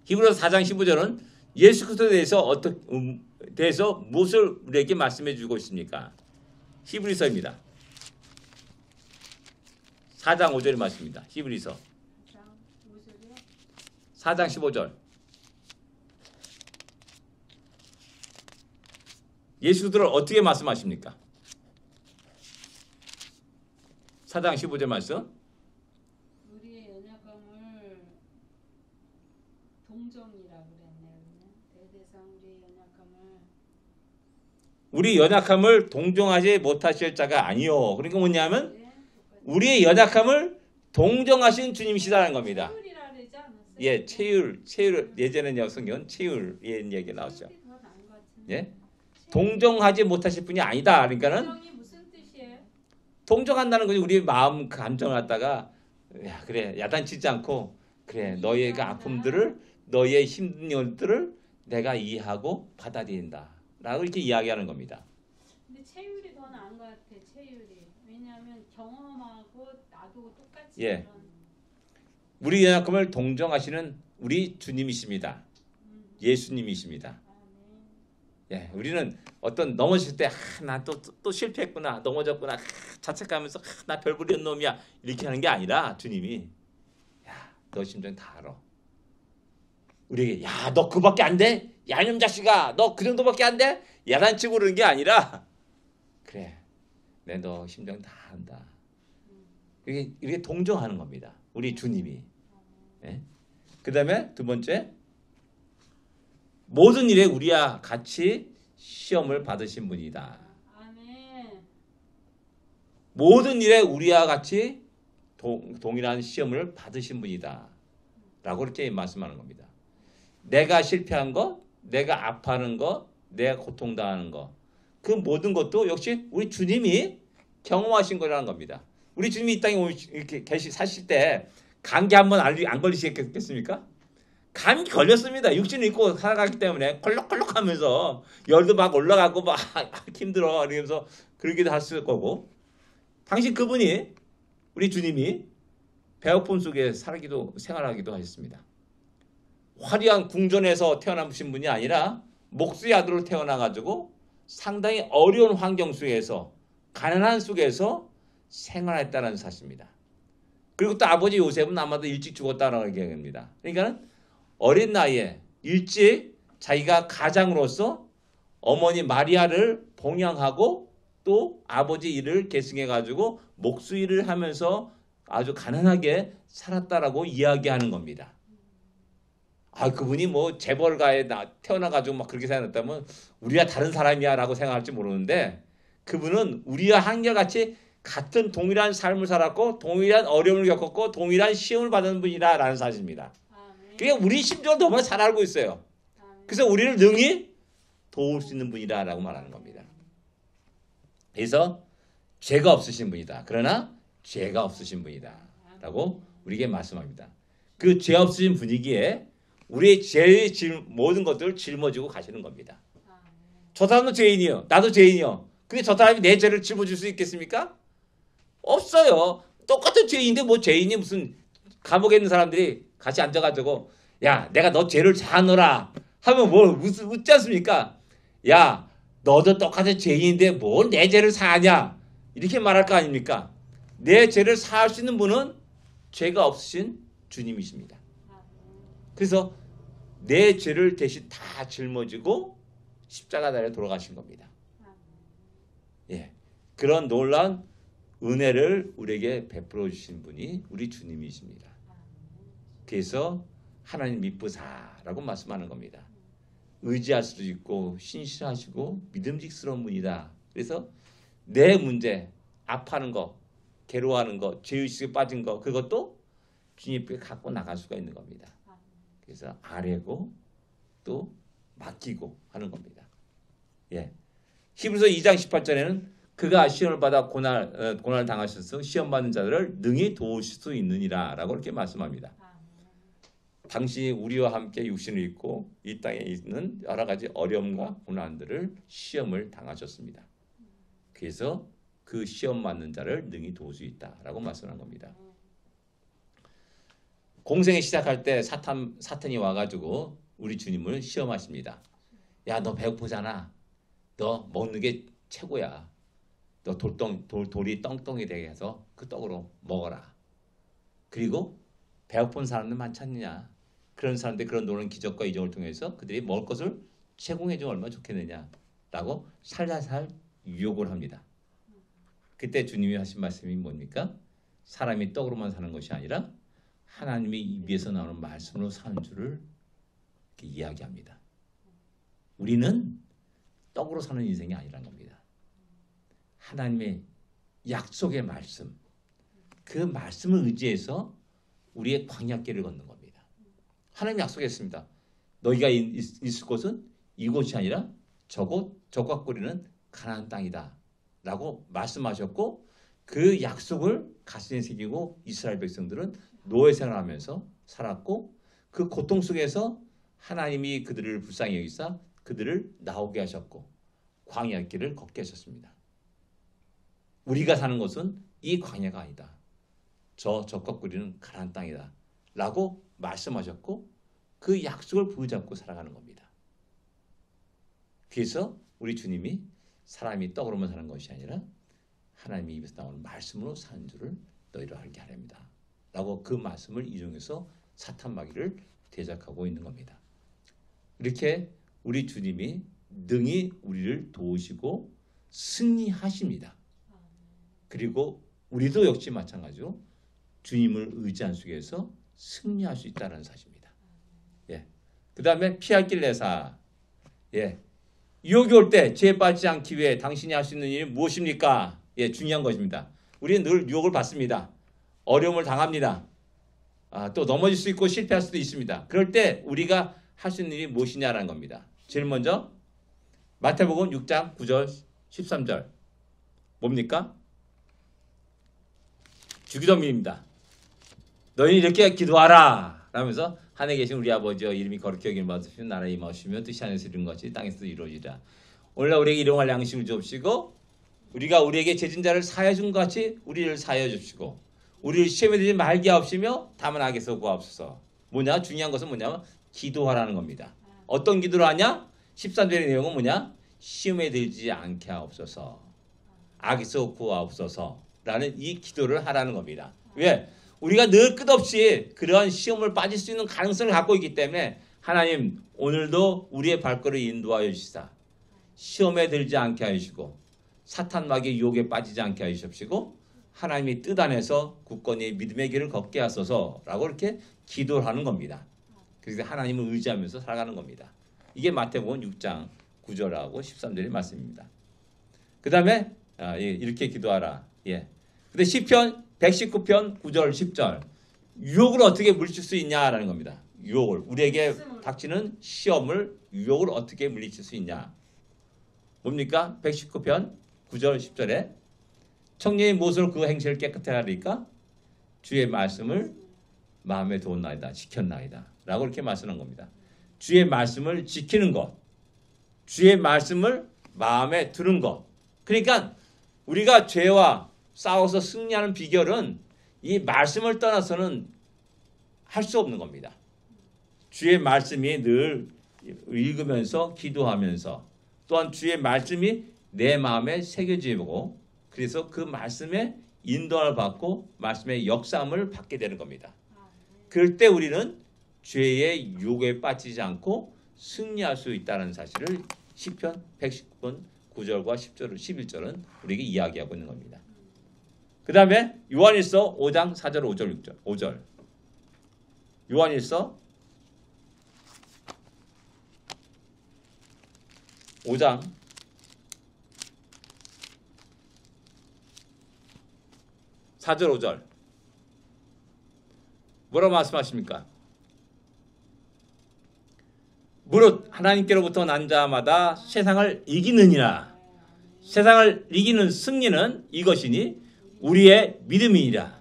히브리서 4장 15절은 예수 그리스도에 대해서 무엇을 우리에게 말씀해 주고 있습니까? 히브리서입니다. 4장 5절의 말씀입니다. 히브리서 4장 15절. 예수 그리스도를 어떻게 말씀하십니까? 4장 15절 말씀. 우리의 연약함을 동정이라고 그랬네요. 대대상 우리 연약함을 동정하지 못하실 자가 아니요. 그러니까 뭐냐면 우리의 연약함을 동정하신 주님이시다는 겁니다. 예, 체율 예전에 성경은 체율 얘기 나왔죠. 예, 동정하지 못하실 분이 아니다. 그러니까는 동정이 무슨 뜻이에요? 동정한다는 것이 우리 마음 감정을 갖다가 야, 그래 야단치지 않고 그래 너희의 그 아픔들을 너희의 힘든 일들을 내가 이해하고 받아들인다라고 이렇게 이야기하는 겁니다. 근데 체율이 더 나은 것 같아. 체율이. 왜냐하면 경험하고 나도 똑같이 예. 그런. 우리 연약함을 동정하시는 우리 주님이십니다. 예수님이십니다. 예, 우리는 어떤 넘어질 때 나 또 실패했구나, 넘어졌구나, 자책하면서 나 별부리한 놈이야 이렇게 하는 게 아니라 주님이 야, 너 심정 다 알아. 우리에게 야, 너 그밖에 안 돼? 야, 이놈 자식아, 너 그 정도밖에 안 돼? 야단치고 그러는 게 아니라 그래, 내 너 심정 다 안다. 이게 동정하는 겁니다. 우리 주님이. 예? 그 다음에 두 번째, 모든 일에 우리와 같이 시험을 받으신 분이다. 아멘. 모든 일에 우리와 같이 동일한 시험을 받으신 분이다. 라고 이렇게 말씀하는 겁니다. 내가 실패한 거, 내가 아파하는 거, 내가 고통당하는 거, 그 모든 것도 역시 우리 주님이 경험하신 거라는 겁니다. 우리 주님이 이 땅에 이렇게 사실 때 감기 한번 안 걸리시겠습니까? 감기 걸렸습니다. 육신을 입고 살아가기 때문에 콜록콜록하면서 열도 막 올라가고 막 힘들어 이러면서 그러기도 했을 거고, 당신 그분이 우리 주님이 배고픔 속에 생활하기도 하셨습니다. 화려한 궁전에서 태어나신 분이 아니라 목수의 아들로 태어나가지고 상당히 어려운 환경 속에서 가난한 속에서 생활했다는 사실입니다. 그리고 또 아버지 요셉은 아마도 일찍 죽었다라고 얘기합니다. 그러니까 어린 나이에 일찍 자기가 가장으로서 어머니 마리아를 봉양하고 또 아버지 일을 계승해가지고 목수 일을 하면서 아주 가난하게 살았다라고 이야기하는 겁니다. 아, 그분이 뭐 재벌가에 태어나가지고 막 그렇게 생각했다면 우리가 다른 사람이야 라고 생각할지 모르는데 그분은 우리와 한결같이 같은 동일한 삶을 살았고 동일한 어려움을 겪었고 동일한 시험을 받은 분이다라는 사실입니다. 그러니까 우리 심정을 너무 잘 알고 있어요. 그래서 우리를 능히 도울 수 있는 분이다라고 말하는 겁니다. 그래서 죄가 없으신 분이다. 그러나 죄가 없으신 분이다 라고 우리에게 말씀합니다. 그 죄 없으신 분위기에 우리의 죄의 모든 것들을 짊어지고 가시는 겁니다. 저 사람도 죄인이요. 나도 죄인이요. 근데 저 사람이 내 죄를 짊어질 수 있겠습니까? 없어요. 똑같은 죄인인데 뭐 죄인이 무슨 감옥에 있는 사람들이 같이 앉아가지고 야 내가 너 죄를 사하노라 하면 뭐 웃지 않습니까? 야 너도 똑같은 죄인인데 뭘 내 죄를 사하냐 이렇게 말할 거 아닙니까? 내 죄를 사할 수 있는 분은 죄가 없으신 주님이십니다. 그래서 내 죄를 대신 다 짊어지고 십자가 달에 돌아가신 겁니다. 예, 그런 놀라운 은혜를 우리에게 베풀어 주신 분이 우리 주님이십니다. 그래서 하나님 미쁘사라고 말씀하는 겁니다. 의지할 수도 있고 신실하시고 믿음직스러운 분이다. 그래서 내 문제, 아파하는 거, 괴로워하는 거, 죄의식에 빠진 거 그것도 주님께 갖고 나갈 수가 있는 겁니다. 그래서 아뢰고 또 맡기고 하는 겁니다. 예. 히브리서 2장 18절에는 그가 시험을 받아 고난을 당하셔서 시험 받는 자들을 능히 도우실 수 있느니라 라고 이렇게 말씀합니다. 당신이 우리와 함께 육신을 입고 이 땅에 있는 여러 가지 어려움과 고난들을 시험을 당하셨습니다. 그래서 그 시험 맞는 자를 능히 도울 수 있다라고 말씀한 겁니다. 공생에 시작할 때 사탄이 와가지고 우리 주님을 시험하십니다. 야, 너 배고프잖아. 너 먹는 게 최고야. 너 돌이 똥똥이 되게 해서 그 떡으로 먹어라. 그리고 배고픈 사람들 많지 않느냐. 그런 사람들 그런 노는 기적과 이적을 통해서 그들이 먹을 것을 제공해주면 얼마나 좋겠느냐라고 살살살 유혹을 합니다. 그때 주님이 하신 말씀이 뭡니까? 사람이 떡으로만 사는 것이 아니라 하나님의 입에서 나오는 말씀으로 사는 줄을 이렇게 이야기합니다. 우리는 떡으로 사는 인생이 아니라는 겁니다. 하나님의 약속의 말씀, 그 말씀을 의지해서 우리의 광야길을 걷는 겁니다. 하나님 약속했습니다. 너희가 있을 곳은 이곳이 아니라 저곳 꼬리는 가나안 땅이다 라고 말씀하셨고 그 약속을 가슴에 새기고 이스라엘 백성들은 노예 생활하면서 살았고 그 고통 속에서 하나님이 그들을 불쌍히 여기사 그들을 나오게 하셨고 광야길을 걷게 하셨습니다. 우리가 사는 곳은 이 광야가 아니다. 저것 꾸리는 가나안 땅이다 라고 말씀하셨고 그 약속을 부여잡고 살아가는 겁니다. 그래서 우리 주님이 사람이 떡으로만 사는 것이 아니라 하나님의 입에서 나오는 말씀으로 사는 줄을 너희로 알게 하렵니다 라고 그 말씀을 이용해서 사탄 마귀를 대적하고 있는 겁니다. 이렇게 우리 주님이 능히 우리를 도우시고 승리하십니다. 그리고 우리도 역시 마찬가지로 주님을 의지한 속에서 승리할 수 있다는 사실입니다. 예. 그 다음에 피할 길 내사. 예. 유혹이 올 때 죄에 빠지지 않기 위해 당신이 할 수 있는 일이 무엇입니까? 예, 중요한 것입니다. 우리는 늘 유혹을 받습니다. 어려움을 당합니다. 또 넘어질 수 있고 실패할 수도 있습니다. 그럴 때 우리가 할 수 있는 일이 무엇이냐라는 겁니다. 제일 먼저 마태복음 6장 9절 13절 뭡니까? 주기도문입니다. 너희는 이렇게 기도하라 라면서 하늘에 계신 우리 아버지여 이름이 거룩히 여김을 받으시며 나라에 임하시며 뜻이 하늘에서 이룬 것이 땅에서도 이루어지라. 오늘날 우리에게 일용할 양식을 주옵시고 우리가 우리에게 죄진 자를 사하여 준 것 같이 우리를 사하여 주시고 우리를 시험에 들지 말게 하옵시며 다만 악에서 구하옵소서. 뭐냐? 중요한 것은 뭐냐면 기도하라는 겁니다. 어떤 기도를 하냐? 13절의 내용은 뭐냐? 시험에 들지 않게 하옵소서. 악에서 구하옵소서. 라는 이 기도를 하라는 겁니다. 왜? 우리가 늘 끝없이 그러한 시험을 빠질 수 있는 가능성을 갖고 있기 때문에 하나님 오늘도 우리의 발걸음을 인도하여 주시사 시험에 들지 않게 하시고 사탄 마귀의 유혹에 빠지지 않게 하시옵시고 하나님이 뜻 안에서 굳건히 믿음의 길을 걷게 하소서 라고 이렇게 기도를 하는 겁니다. 그래서 하나님을 의지하면서 살아가는 겁니다. 이게 마태복음 6장 9절하고 13절의 말씀입니다. 그 다음에 이렇게 기도하라. 예. 근데 시편 119편 9절 10절 유혹을 어떻게 물리칠 수 있냐라는 겁니다. 유혹을 우리에게 닥치는 시험을 유혹을 어떻게 물리칠 수 있냐. 뭡니까? 119편 9절 10절에 청년이 무엇으로 그 행실을 깨끗하게 하리까? 주의 말씀을 마음에 두었나이다. 지켰나이다. 라고 이렇게 말씀한 겁니다. 주의 말씀을 지키는 것. 주의 말씀을 마음에 두는 것. 그러니까 우리가 죄와 싸워서 승리하는 비결은 이 말씀을 떠나서는 할 수 없는 겁니다. 주의 말씀이 늘 읽으면서 기도하면서 또한 주의 말씀이 내 마음에 새겨지고 그래서 그 말씀에 인도를 받고 말씀의 역사함을 받게 되는 겁니다. 그럴 때 우리는 죄의 유혹에 빠지지 않고 승리할 수 있다는 사실을 시편 119편 9절과 10절, 11절은 우리에게 이야기하고 있는 겁니다. 그 다음에 요한일서 5장 4절, 5절, 6절, 5절. 요한일서 5장 4절, 5절. 뭐라고 말씀하십니까? 무릇 하나님께로부터 난 자마다 세상을 이기느니라. 세상을 이기는 승리는 이것이니 우리의 믿음이니라.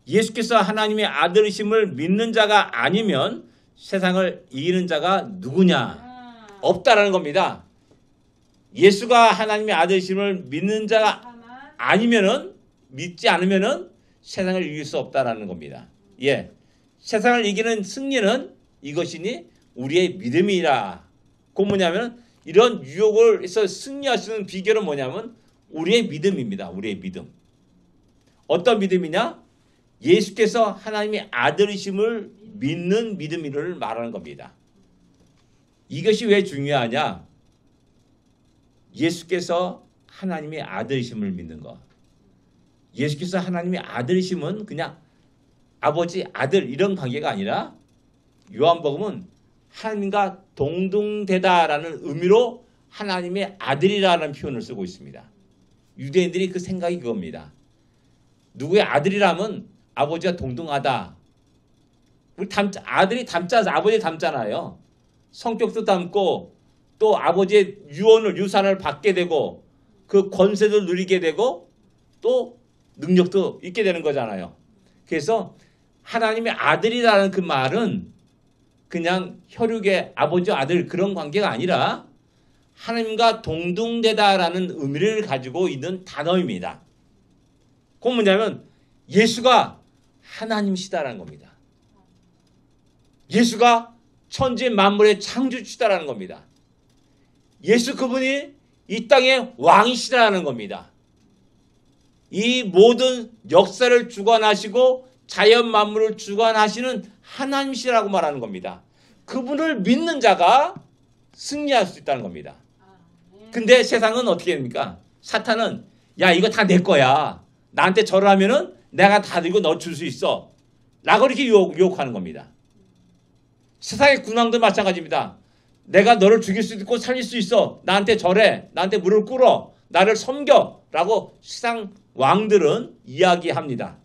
예수께서 하나님의 아들이심을 믿는 자가 아니면 세상을 이기는 자가 누구냐? 없다라는 겁니다. 예수가 하나님의 아들이심을 믿는 자가 아니면은 믿지 않으면은 세상을 이길 수 없다라는 겁니다. 예, 세상을 이기는 승리는 이것이니 우리의 믿음이라. 그 뭐냐면 이런 유혹을 해서 승리할 수 있는 비결은 뭐냐면 우리의 믿음입니다. 우리의 믿음. 어떤 믿음이냐? 예수께서 하나님의 아들이심을 믿는 믿음을 말하는 겁니다. 이것이 왜 중요하냐? 예수께서 하나님의 아들이심을 믿는 것. 예수께서 하나님의 아들이심은 그냥 아버지, 아들 이런 관계가 아니라 요한복음은 하나님과 동등되다라는 의미로 하나님의 아들이라는 표현을 쓰고 있습니다. 유대인들이 그 생각이 그겁니다. 누구의 아들이라면 아버지와 동등하다. 우리 아들이 아버지 닮잖아요. 성격도 닮고 또 아버지의 유산을 받게 되고 그 권세도 누리게 되고 또 능력도 있게 되는 거잖아요. 그래서 하나님의 아들이라는 그 말은 그냥 혈육의 아버지와 아들 그런 관계가 아니라 하나님과 동등되다라는 의미를 가지고 있는 단어입니다. 그건 뭐냐면 예수가 하나님이시다라는 겁니다. 예수가 천지 만물의 창조주시다라는 겁니다. 예수 그분이 이 땅의 왕이시다라는 겁니다. 이 모든 역사를 주관하시고 자연 만물을 주관하시는 하나님이시라고 말하는 겁니다. 그분을 믿는 자가 승리할 수 있다는 겁니다. 근데 세상은 어떻게 됩니까? 사탄은 야 이거 다 내 거야. 나한테 절을 하면은 내가 다 들고 너 줄 수 있어. 라고 이렇게 유혹하는 겁니다. 세상의 군왕도 마찬가지입니다. 내가 너를 죽일 수 있고 살릴 수 있어. 나한테 절해. 나한테 무릎 꿇어. 나를 섬겨. 라고 세상 왕들은 이야기합니다.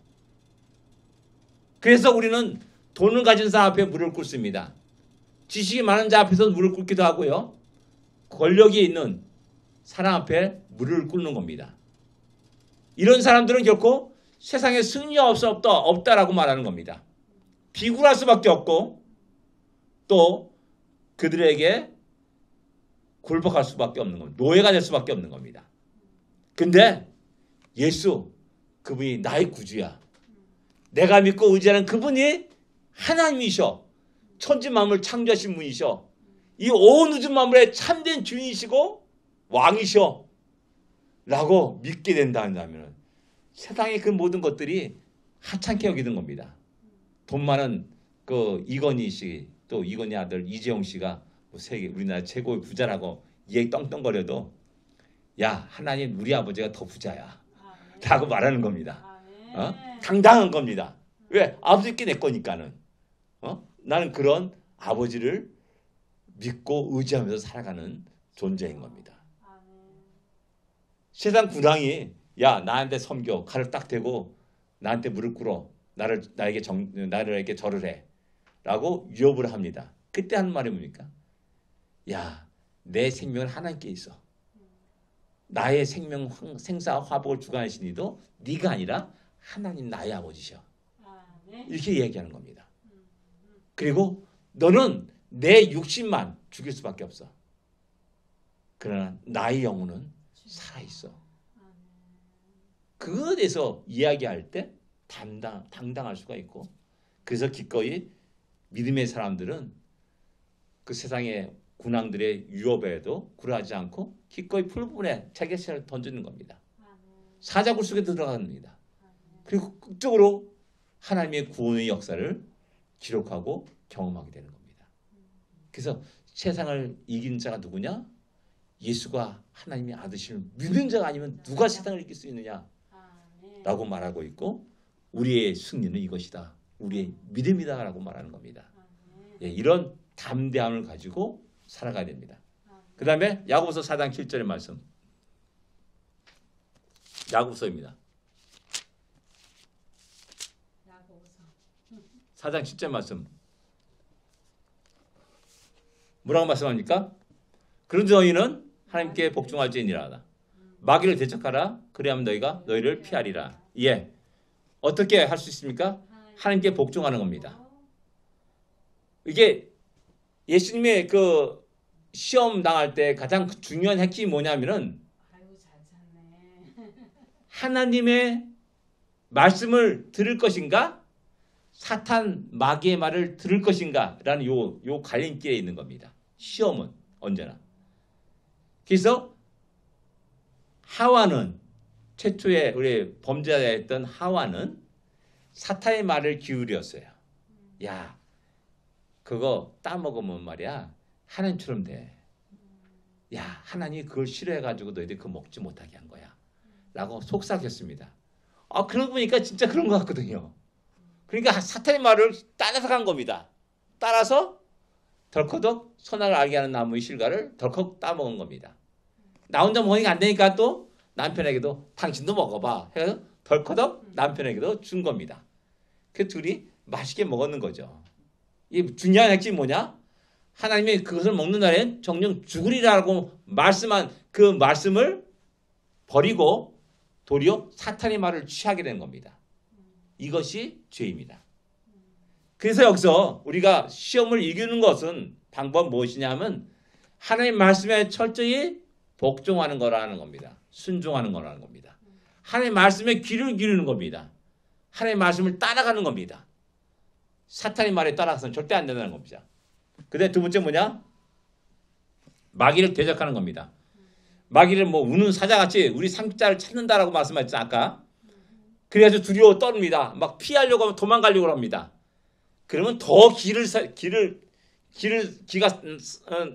그래서 우리는 돈을 가진 사람 앞에 무릎을 꿇습니다. 지식이 많은 자 앞에서 무릎 꿇기도 하고요. 권력이 있는 사람 앞에 무릎을 꿇는 겁니다. 이런 사람들은 결코 세상에 승리가 없다라고 말하는 겁니다. 비굴할 수밖에 없고 또 그들에게 굴복할 수밖에 없는 겁니다. 노예가 될 수밖에 없는 겁니다. 근데 예수 그분이 나의 구주야. 내가 믿고 의지하는 그분이 하나님이셔. 천지 만물 창조하신 분이셔. 이 온 우주 만물의 참된 주인이시고 왕이셔. 라고 믿게 된다면 세상의 그 모든 것들이 하찮게 여기는 겁니다. 돈 많은 그 이건희 씨, 또 이건희 아들 이재용 씨가 뭐 세계 우리나라 최고의 부자라고 얘기 떵떵거려도 야, 하나님 우리 아버지가 더 부자야 라고 말하는 겁니다. 당당한 겁니다. 왜? 아버지께 내 거니까는. 나는 그런 아버지를 믿고 의지하면서 살아가는 존재인 겁니다. 세상 군왕이 야, 나한테 섬겨, 칼을 딱 대고 나한테 무릎 꿇어, 나에게 절을 해 라고 유업을 합니다. 그때 하는 말이 뭡니까? 야, 내 생명은 하나님께 있어. 나의 생명 생사 화복을 주관하신 이도 네가 아니라 하나님 나의 아버지셔. 이렇게 얘기하는 겁니다. 그리고 너는 내 육신만 죽일 수밖에 없어. 그러나 나의 영혼은 살아있어. 그거에 대해서 이야기할 때 당당할 수가 있고, 그래서 기꺼이 믿음의 사람들은 그 세상의 군왕들의 유업에도 굴하지 않고 기꺼이 풀분에 자기 자신을 던지는 겁니다. 사자굴 속에 들어갑니다. 그리고 극적으로 하나님의 구원의 역사를 기록하고 경험하게 되는 겁니다. 그래서 세상을 이긴 자가 누구냐? 예수가 하나님의 아들심을 믿는 자가 아니면 누가 세상을 이길 수 있느냐? 라고 말하고 있고, 우리의 승리는 이것이다. 우리의 믿음이다 라고 말하는 겁니다. 예, 이런 담대함을 가지고 살아가야 됩니다. 그 다음에 야고보서 4장 7절의 말씀. 야고보서입니다. 4장 7절 말씀. 뭐라고 말씀합니까? 그런데 너희는 하나님께 복종할지니라. 마귀를 대적하라. 그래야만 너희가 너희를 피하리라. 예, 어떻게 할 수 있습니까? 하나님께 복종하는 겁니다. 이게 예수님의 그 시험 당할 때 가장 중요한 핵심이 뭐냐면은 하나님의 말씀을 들을 것인가, 사탄 마귀의 말을 들을 것인가라는 요 갈림길에 있는 겁니다. 시험은 언제나. 그래서 하와는, 최초에 우리 범죄자였던 하와는 사탄의 말을 기울였어요. 야, 그거 따먹으면 말이야 하나님처럼 돼. 야, 하나님이 그걸 싫어해가지고 너희들 그거 먹지 못하게 한 거야 라고 속삭였습니다. 그러고 보니까 진짜 그런 것 같거든요. 그러니까 사탄의 말을 따라서 간 겁니다. 따라서 덜커덕 선악을 알게 하는 나무의 실과를 덜컥 따먹은 겁니다. 나 혼자 먹으니까 안 되니까 또 남편에게도 당신도 먹어봐 해서 덜커덕 남편에게도 준 겁니다. 그 둘이 맛있게 먹었는 거죠. 이 중요한 핵심이 뭐냐? 하나님이 그것을 먹는 날엔 정녕 죽으리라고 말씀한 그 말씀을 버리고 도리어 사탄의 말을 취하게 된 겁니다. 이것이 죄입니다. 그래서 여기서 우리가 시험을 이기는 것은 방법 무엇이냐면 하나님 말씀에 철저히 복종하는 거라는 겁니다. 순종하는 거라는 겁니다. 하나님 말씀에 귀를 기르는 겁니다. 하나님 말씀을 따라가는 겁니다. 사탄의 말에 따라서는 절대 안 된다는 겁니다. 그다음에 두 번째 뭐냐? 마귀를 대적하는 겁니다. 마귀를 뭐 우는 사자같이 우리 삼자를 찾는다라고 말씀하셨죠 아까. 그래가지고 두려워 떠릅니다. 막 피하려고 하면 도망가려고 합니다. 그러면 더 기가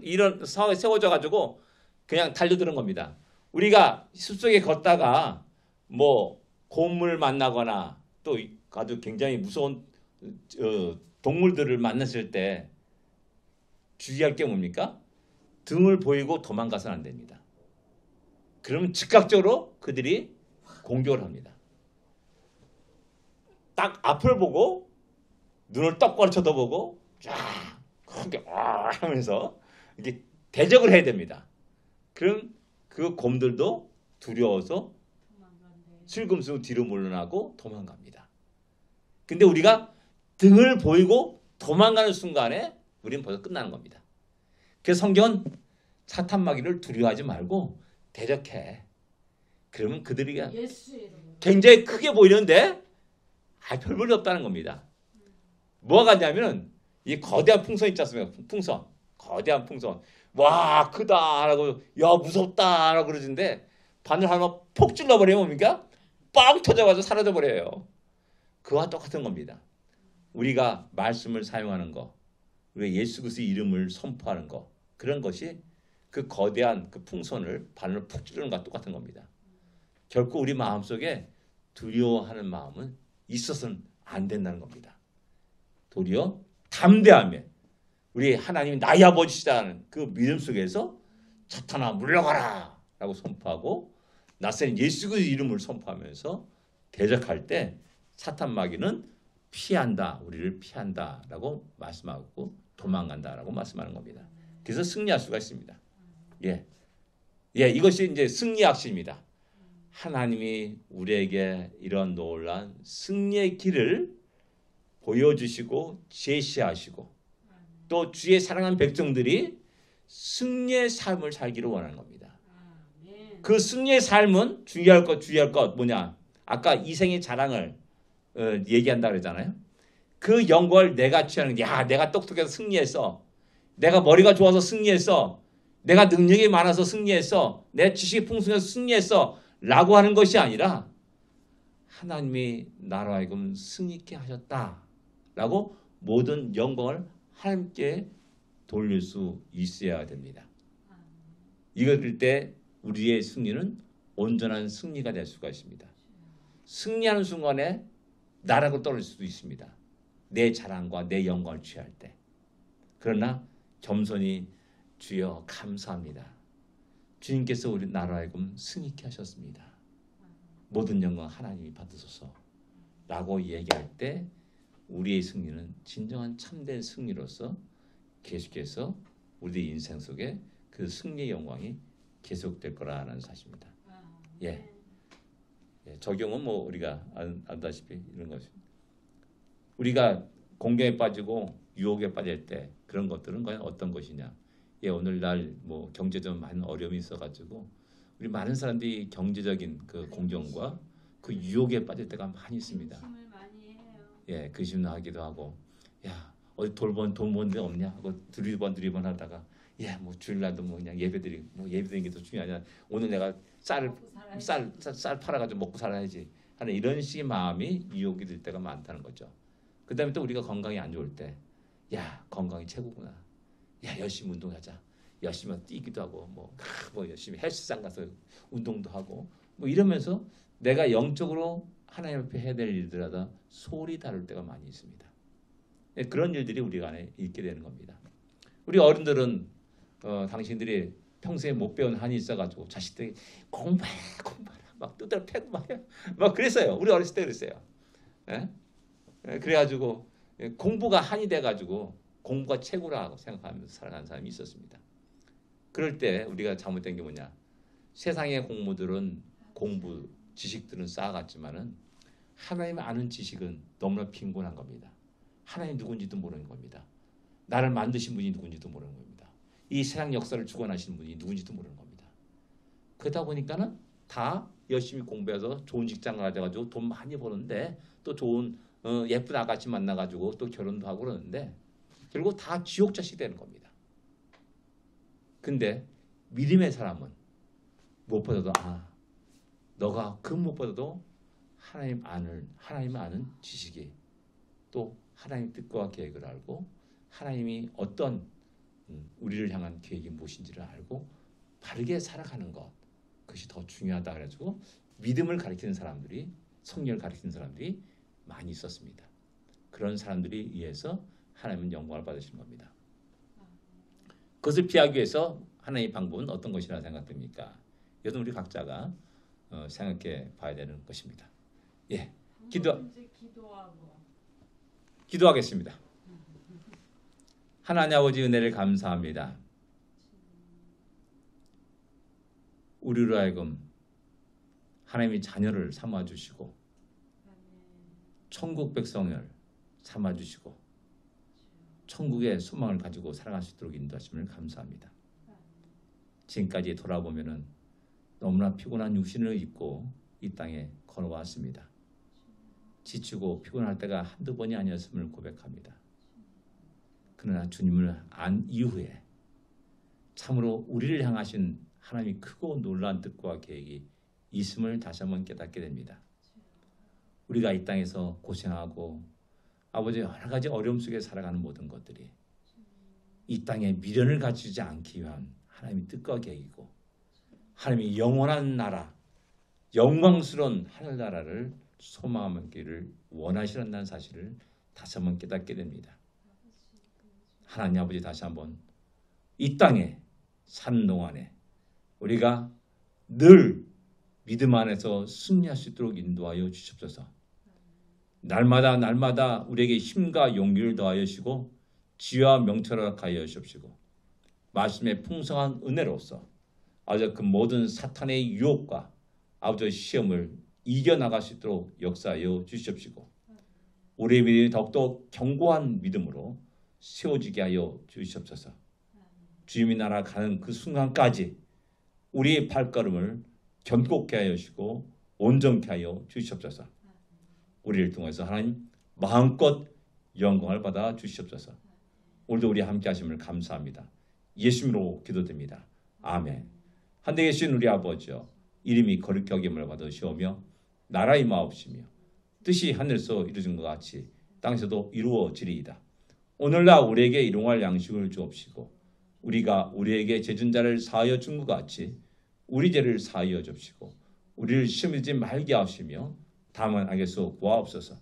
이런 세워져 가지고 그냥 달려드는 겁니다. 우리가 숲속에 걷다가 뭐 곰을 만나거나 또 아주 굉장히 무서운 동물들을 만났을 때 주의할 게 뭡니까? 등을 보이고 도망가서는 안 됩니다. 그러면 즉각적으로 그들이 공격을 합니다. 딱 앞을 보고 눈을 똑바로 쳐다보고 쫙 크게 하면서 이렇게 대적을 해야 됩니다. 그럼 그 곰들도 두려워서 슬금슬금 뒤로 물러나고 도망갑니다. 근데 우리가 등을 보이고 도망가는 순간에 우리는 벌써 끝나는 겁니다. 그래서 성경은 사탄 마귀를 두려워하지 말고 대적해. 그러면 그들이 굉장히 크게 보이는데 별 볼일 없다는 겁니다. 뭐가 같냐면 이 거대한 풍선 있지 않습니까? 풍선. 거대한 풍선. 와, 크다라고, 야, 무섭다라고 그러는데 바늘 하나 폭 찔러버리면 뭡니까? 빵 터져가지고 사라져 버려요. 그와 똑같은 겁니다. 우리가 말씀을 사용하는 거, 우리가 예수 그리스도의 이름을 선포하는 거, 그런 것이 그 거대한 그 풍선을 바늘을 푹 찌르는 것과 똑같은 겁니다. 결코 우리 마음속에 두려워하는 마음은 있어서는 안 된다는 겁니다. 도리어 담대하며 우리 하나님이 나의 아버지시다는 그 믿음 속에서 사탄아 물러가라 라고 선포하고 낯선 예수 그리스도의 이름을 선포하면서 대적할 때 사탄 마귀는 피한다, 우리를 피한다 라고 말씀하고 도망간다 라고 말씀하는 겁니다. 그래서 승리할 수가 있습니다. 이것이 이제 승리의 확신입니다. 하나님이 우리에게 이런 놀라운 승리의 길을 보여주시고 제시하시고 또 주의 사랑하는 백성들이 승리의 삶을 살기를 원하는 겁니다. 그 승리의 삶은 주의할 것 뭐냐? 아까 이생의 자랑을 얘기한다 그랬잖아요. 그 영광을 내가 취하는 게, 야, 내가 똑똑해서 승리했어. 내가 머리가 좋아서 승리했어. 내가 능력이 많아서 승리했어. 내 지식이 풍성해서 승리했어. 라고 하는 것이 아니라 하나님이 나로 하여금 승리케 하셨다. 라고 모든 영광을 하나님께 돌릴 수 있어야 됩니다. 이럴 때 우리의 승리는 온전한 승리가 될 수가 있습니다. 승리하는 순간에 나라고 떨어질 수도 있습니다. 내 자랑과 내 영광을 취할 때. 그러나 겸손히 주여 감사합니다. 주님께서 우리 나로 하여금 승리케 하셨습니다. 모든 영광 하나님이 받으소서 라고 얘기할 때 우리의 승리는 진정한 참된 승리로서 계속해서 우리 인생 속에 그 승리의 영광이 계속될 거라는 사실입니다. 적용은 뭐 우리가 알다시피 이런 것이 우리가 공경에 빠지고 유혹에 빠질 때 그런 것들은 과연 어떤 것이냐? 오늘날 뭐 경제적 많은 어려움이 있어가지고 우리 많은 사람들이 경제적인 그 공경과 그 유혹에 빠질 때가 많이 있습니다. 근심하기도 하고, 야 어디 돈 버는 데 없냐? 하고 두리번 하다가, 뭐 주일날도 뭐 그냥 예배드리는 게 더 중요하냐? 오늘 내가 쌀 팔아가지고 먹고 살아야지 하는 이런 식의 마음이 유혹이 될 때가 많다는 거죠. 그다음에 또 우리가 건강이 안 좋을 때, 야 건강이 최고구나. 야 열심히 운동하자. 열심히 뛰기도 하고 뭐 열심히 헬스장 가서 운동도 하고 뭐 이러면서 내가 영적으로 하나님 앞에 해야 될 일들하다 소홀히 다룰 때가 많이 있습니다. 그런 일들이 우리 안에 있게 되는 겁니다. 우리 어른들은 당신들이 평소에 못 배운 한이 있어가지고 자식들이 공부하라 막 뜯어 패고 막 그랬어요. 우리 어렸을 때 그랬어요. 그래가지고 공부가 한이 돼가지고 공부가 최고라고 생각하면서 살아가는 사람이 있었습니다. 그럴 때 우리가 잘못된 게 뭐냐? 세상의 공부들은 지식들은 쌓아갔지만은 하나님 아는 지식은 너무나 빈곤한 겁니다. 하나님 누군지도 모르는 겁니다. 나를 만드신 분이 누군지도 모르는 겁니다. 이 세상 역사를 주관하시는 분이 누군지도 모르는 겁니다. 그러다 보니까는 다 열심히 공부해서 좋은 직장을 가져가지고 돈 많이 버는데 또 좋은 예쁜 아가씨 만나가지고 또 결혼도 하고 그러는데 결국 다 지옥 자식이 되는 겁니다. 근데 믿음의 사람은 무엇보다도 너가 그 무엇보다도 하나님을 아는 지식이 또 하나님 뜻과 계획을 알고 하나님이 어떤 우리를 향한 계획이 무엇인지를 알고 바르게 살아가는 것 그것이 더 중요하다 그래가지고 믿음을 가르치는 사람들이 성령을 가르치는 사람들이 많이 있었습니다. 그런 사람들이 의해서 하나님은 영광을 받으시는 겁니다. 그것을 피하기 위해서 하나님의 방법은 어떤 것이라 생각됩니까? 이것은 우리 각자가 생각해 봐야 되는 것입니다. 기도하겠습니다. 하나님 아버지 은혜를 감사합니다. 우리로 하여금 하나님이 자녀를 삼아주시고 천국 백성을 삼아주시고 천국의 소망을 가지고 살아갈 수 있도록 인도하심을 감사합니다. 지금까지 돌아보면은 너무나 피곤한 육신을 입고 이 땅에 걸어왔습니다. 지치고 피곤할 때가 한두 번이 아니었음을 고백합니다. 그러나 주님을 안 이후에 참으로 우리를 향하신 하나님이 크고 놀라운 뜻과 계획이 있음을 다시 한번 깨닫게 됩니다. 우리가 이 땅에서 고생하고 아버지 여러 가지 어려움 속에 살아가는 모든 것들이 이 땅에 미련을 갖추지 않기 위한 하나님의 뜻과 계획이고 하나님이 영원한 나라, 영광스러운 하늘나라를 소망하기를 원하시는 사실을 다시 한번 깨닫게 됩니다. 하나님 아버지 다시 한번 이 땅에 사는 동안에 우리가 늘 믿음 안에서 승리할 수 있도록 인도하여 주시옵소서. 날마다 우리에게 힘과 용기를 더하여 주시고 지혜와 명철을 가하여 주시옵시고 말씀의 풍성한 은혜로서 아버지 그 모든 사탄의 유혹과 아버지 시험을 이겨나갈 수 있도록 역사하여 주시옵시고 우리의 믿음이 더욱더 견고한 믿음으로 세워지게 하여 주시옵소서. 주님의 나라 가는 그 순간까지 우리의 발걸음을 견고케 하여 주시고 온전케 하여 주시옵소서. 우리를 통해서 하나님 마음껏 영광을 받아 주시옵소서. 오늘도 우리 함께 하심을 감사합니다. 예수님으로 기도드립니다. 아멘. 하늘에 계신 우리 아버지여 이름이 거룩히 여김을 받으시오며 나라의 마옵시며 뜻이 하늘에서 이루어진 것 같이 땅에서도 이루어지리이다. 오늘날 우리에게 일용할 양식을 주옵시고 우리가 우리에게 죄진 자를 사하여 준 것 같이 우리 죄를 사하여 줍시고 우리를 시험에 들지 말게 하시며 다만 악에서 구하옵소서.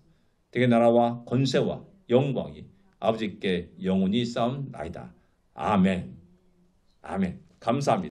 대개 나라와 권세와 영광이 아버지께 영원히 쌓음나이다. 아멘. 아멘. 감사합니다.